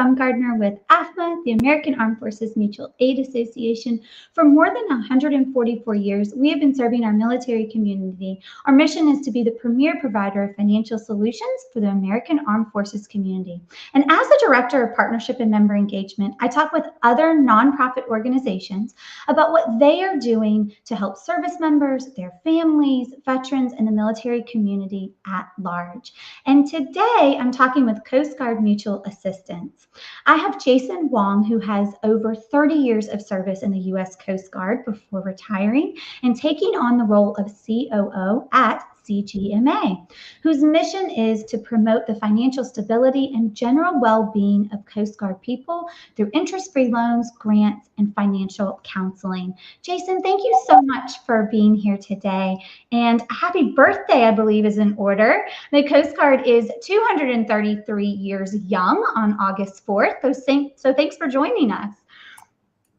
Bumgardner with AAFMAA, the American Armed Forces Mutual Aid Association. For more than 144 years, we have been serving our military community. Our mission is to be the premier provider of financial solutions for the American Armed Forces community. And as the Director of Partnership and Member Engagement, I talk with other nonprofit organizations about what they are doing to help service members, their families, veterans, and the military community at large. And today I'm talking with Coast Guard Mutual Assistance. I have Jason Wong, who has over 30 years of service in the U.S. Coast Guard before retiring and taking on the role of COO at CGMA, whose mission is to promote the financial stability and general well-being of Coast Guard people through interest-free loans, grants, and financial counseling. Jason, thank you so much for being here today. And happy birthday, I believe, is in order. The Coast Guard is 233 years young on August 4th. So thanks for joining us.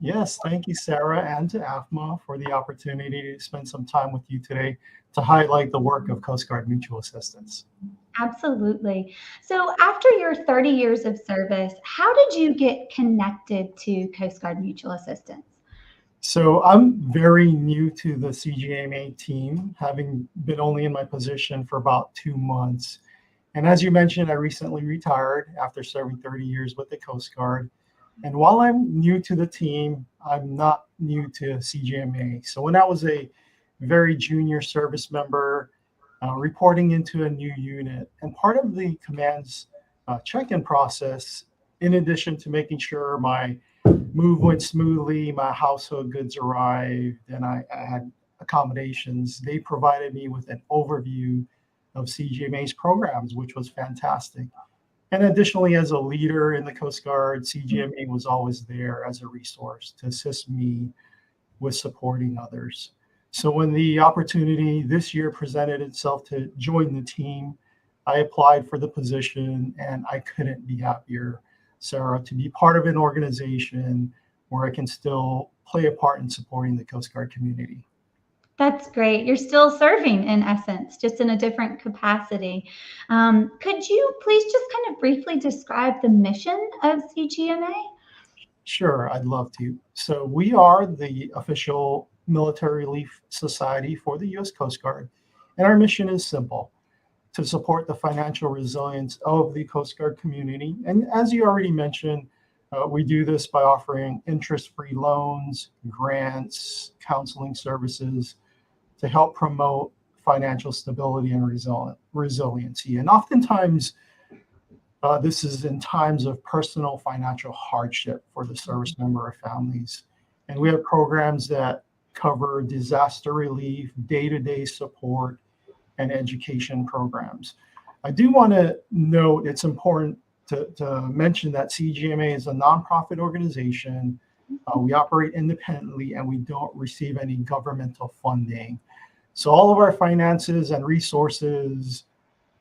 Yes, thank you, Sarah, and to AAFMAA for the opportunity to spend some time with you today to highlight the work of Coast Guard Mutual Assistance. Absolutely. So after your 30 years of service, how did you get connected to Coast Guard Mutual Assistance? So I'm very new to the CGMA team, having been only in my position for about 2 months. And as you mentioned, I recently retired after serving 30 years with the Coast Guard. And while I'm new to the team, I'm not new to CGMA. So when I was a very junior service member, reporting into a new unit, and part of the command's check-in process, in addition to making sure my move went smoothly, my household goods arrived, and I had accommodations, they provided me with an overview of CGMA's programs, which was fantastic. And additionally, as a leader in the Coast Guard, CGMA was always there as a resource to assist me with supporting others. So when the opportunity this year presented itself to join the team, I applied for the position, and I couldn't be happier, Sarah, to be part of an organization where I can still play a part in supporting the Coast Guard community. That's great. You're still serving in essence, just in a different capacity. Could you please just kind of briefly describe the mission of CGMA? Sure, I'd love to. So we are the official military relief society for the U.S. Coast Guard, and our mission is simple: to support the financial resilience of the Coast Guard community. And as you already mentioned, we do this by offering interest-free loans, grants, counseling services to help promote financial stability and resiliency. And oftentimes, this is in times of personal financial hardship for the service member or families. And we have programs that cover disaster relief, day-to-day support, and education programs. I do want to note it's important to mention that CGMA is a nonprofit organization. We operate independently, and we don't receive any governmental funding. So all of our finances and resources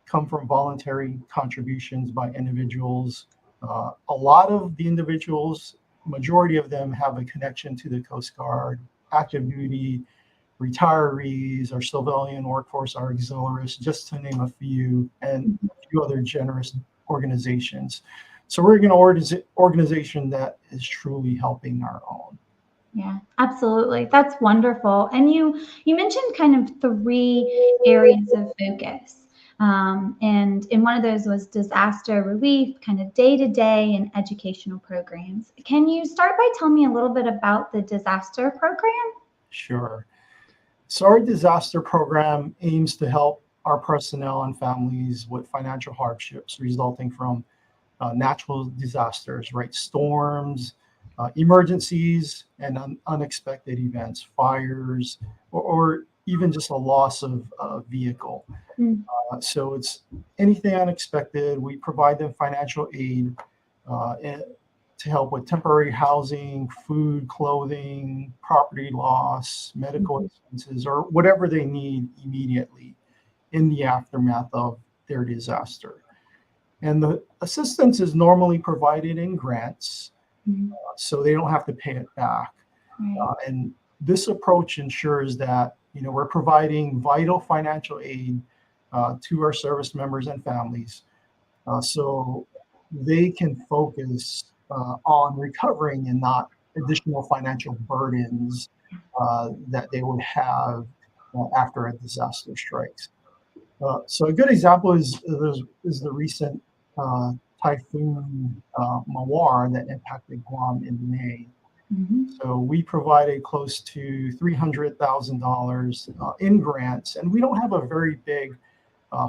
come from voluntary contributions by individuals. A lot of the individuals, majority of them, have a connection to the Coast Guard, active duty, retirees, our civilian workforce, our auxiliaries, just to name a few, and a few other generous organizations. So we're an organization that is truly helping our own. Yeah, absolutely. That's wonderful. And you mentioned kind of 3 areas of focus. And one of those was disaster relief, kind of day-to-day, and educational programs. Can you start by telling me a little bit about the disaster program? Sure. So our disaster program aims to help our personnel and families with financial hardships resulting from natural disasters, right? Storms, emergencies, and unexpected events, fires, or even just a loss of a vehicle. So it's anything unexpected. We provide them financial aid to help with temporary housing, food, clothing, property loss, medical expenses, or whatever they need immediately in the aftermath of their disaster. And the assistance is normally provided in grants, so they don't have to pay it back. And this approach ensures that we're providing vital financial aid to our service members and families. So they can focus on recovering and not additional financial burdens that they would have after a disaster strikes. So a good example is the recent uh, typhoon Mawar that impacted Guam in May. Mhm. So we provided close to $300,000 in grants, and we don't have a very big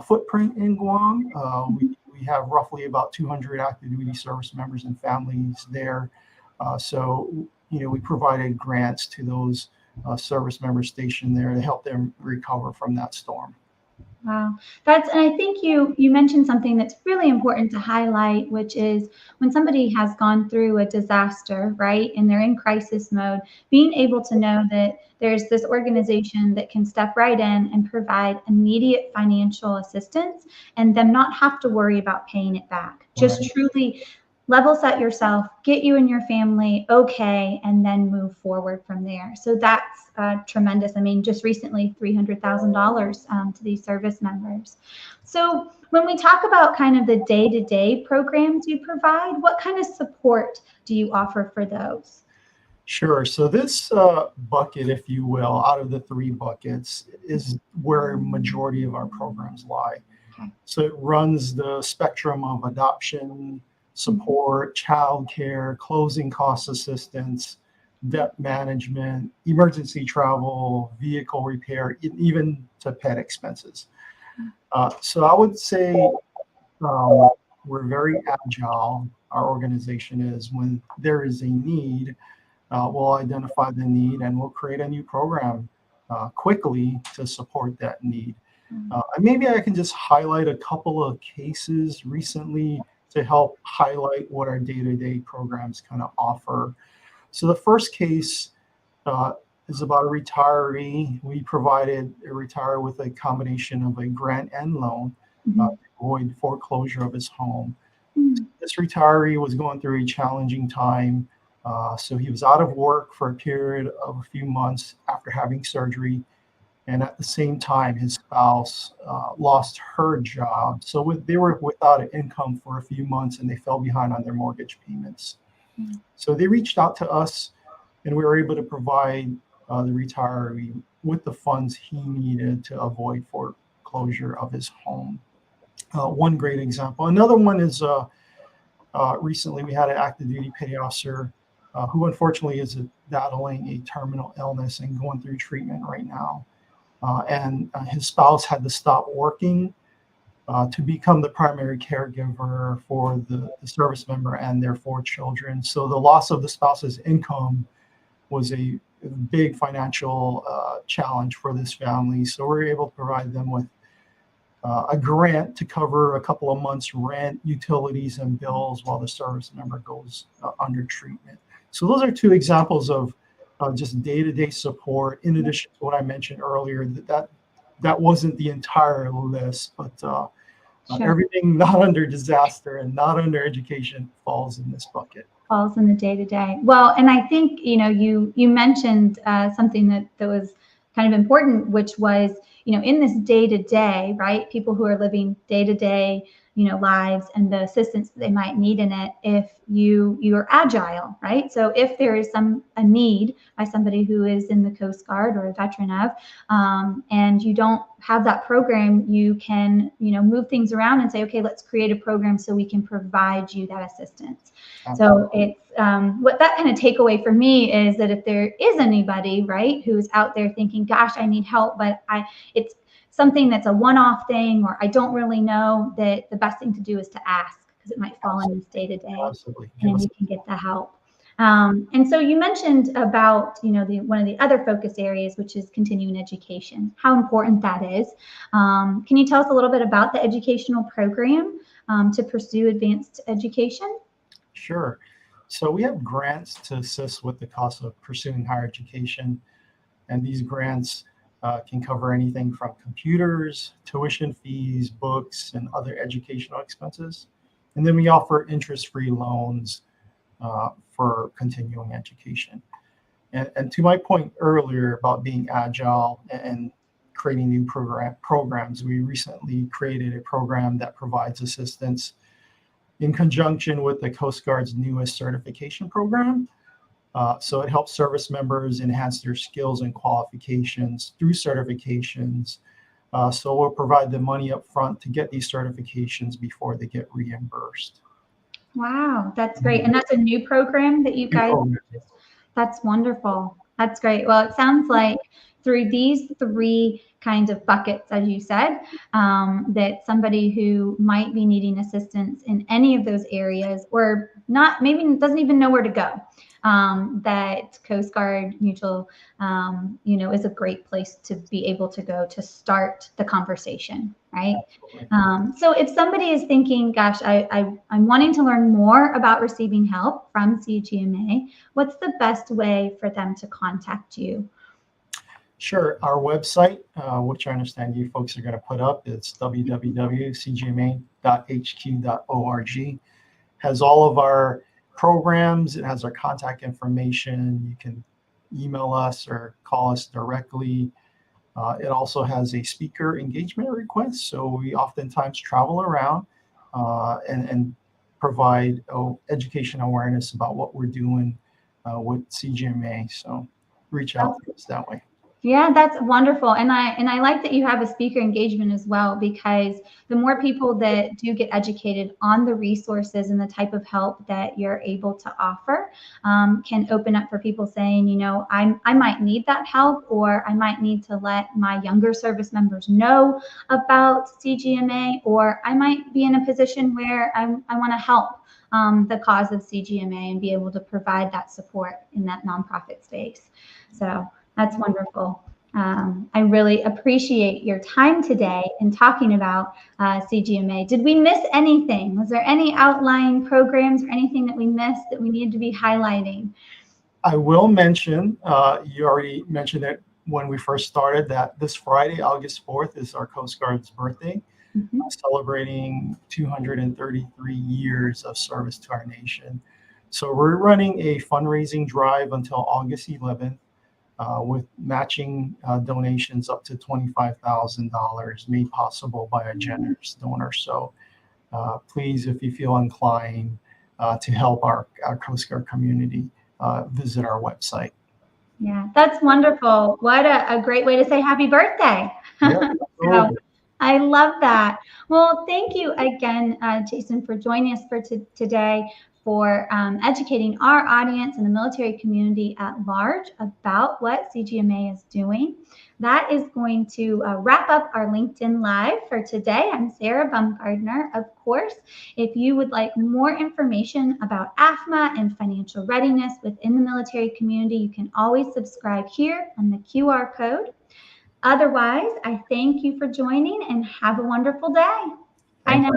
footprint in Guam. We have roughly about 200 active duty service members and families there. So, we provided grants to those service members stationed there to help them recover from that storm. Wow. And I think you mentioned something that's really important to highlight, which is when somebody has gone through a disaster, right, and they're in crisis mode, being able to know that there's this organization that can step right in and provide immediate financial assistance and them not have to worry about paying it back. Just Right. truly level set yourself, get you and your family okay, and then move forward from there. So that's tremendous. I mean, just recently, $300,000 to these service members. So when we talk about kind of the day-to-day programs you provide, what kind of support do you offer for those? Sure. So this bucket, if you will, out of the three buckets, is where majority of our programs lie. Okay. So it runs the spectrum of adoption, support, childcare, closing cost assistance, debt management, emergency travel, vehicle repair, even to pet expenses. So I would say we're very agile. Our organization is when there is a need, we'll identify the need and we'll create a new program quickly to support that need. And maybe I can just highlight a couple of cases recently to help highlight what our day-to-day programs kind of offer. So the first case is about a retiree. We provided a retiree with a combination of a grant and loan to avoid foreclosure of his home. This retiree was going through a challenging time. So he was out of work for a period of a few months after having surgery. And at the same time, his spouse lost her job. So they were without an income for a few months and they fell behind on their mortgage payments. So they reached out to us and we were able to provide the retiree with the funds he needed to avoid foreclosure of his home. One great example. Another one is recently we had an active duty petty officer who unfortunately is battling a terminal illness and going through treatment right now. And his spouse had to stop working to become the primary caregiver for the service member and their 4 children. So the loss of the spouse's income was a big financial challenge for this family. So we're able to provide them with a grant to cover a couple of months' rent, utilities, and bills while the service member goes under treatment. So those are 2 examples of just day-to-day support. In addition to what I mentioned earlier, that wasn't the entire list, but Sure. everything not under disaster and not under education falls in this bucket. Falls in the day-to-day. Well, and I think, you mentioned something that was kind of important, which was, in this day-to-day, right? People who are living day-to-day, lives and the assistance that they might need in it, if you are agile, right? So if there is a need by somebody who is in the Coast Guard or a veteran of, and you don't have that program, you can, move things around and say, okay, let's create a program so we can provide you that assistance. So it's what that kind of takeaway for me is that if there is anybody, right, who's out there thinking, gosh, I need help, but it's something that's a one-off thing, or I don't really know, that the best thing to do is to ask, because it might fall in this day-to-day, and you can get the help. And so you mentioned about, one of the other focus areas, which is continuing education, how important that is. Can you tell us a little bit about the educational program to pursue advanced education? Sure. So we have grants to assist with the cost of pursuing higher education. And these grants can cover anything from computers, tuition fees, books, and other educational expenses. And then we offer interest-free loans for continuing education. And to my point earlier about being agile and creating new programs, we recently created a program that provides assistance in conjunction with the Coast Guard's newest certification program. So it helps service members enhance their skills and qualifications through certifications. So we'll provide the money up front to get these certifications before they get reimbursed. Wow, that's great. And that's a new program that you guys, that's wonderful. That's great. Well, it sounds like through these three kinds of buckets, as you said, that somebody who might be needing assistance in any of those areas or not, maybe doesn't even know where to go, that Coast Guard Mutual, is a great place to be able to go to start the conversation, right? So if somebody is thinking, gosh, I'm wanting to learn more about receiving help from CGMA, what's the best way for them to contact you? Sure. Our website, which I understand you folks are going to put up, it's www.cgma.hq.org. Has all of our programs. It has our contact information. You can email us or call us directly. It also has a speaker engagement request. So we oftentimes travel around and provide education awareness about what we're doing with CGMA. So reach out to us that way. Yeah, that's wonderful. And I like that you have a speaker engagement as well, because the more people that do get educated on the resources and the type of help that you're able to offer can open up for people saying, I might need that help, or I might need to let my younger service members know about CGMA, or I might be in a position where I want to help the cause of CGMA and be able to provide that support in that nonprofit space. So that's wonderful. I really appreciate your time today in talking about CGMA. Did we miss anything? Was there any outlying programs or anything that we missed that we needed to be highlighting? I will mention, you already mentioned it when we first started, that this Friday, August 4th, is our Coast Guard's birthday, celebrating 233 years of service to our nation. So we're running a fundraising drive until August 11th. With matching donations up to $25,000 made possible by a generous donor. So please, if you feel inclined to help our Coast Guard community, visit our website. Yeah, that's wonderful. What a great way to say happy birthday. Yeah, So, I love that. Well, thank you again, Jason, for joining us for today, for educating our audience and the military community at large about what CGMA is doing. That is going to wrap up our LinkedIn Live for today. I'm Sarah Bumgardner. Of course, if you would like more information about AAFMAA and financial readiness within the military community, you can always subscribe here on the QR code. Otherwise, I thank you for joining and have a wonderful day. Bye now.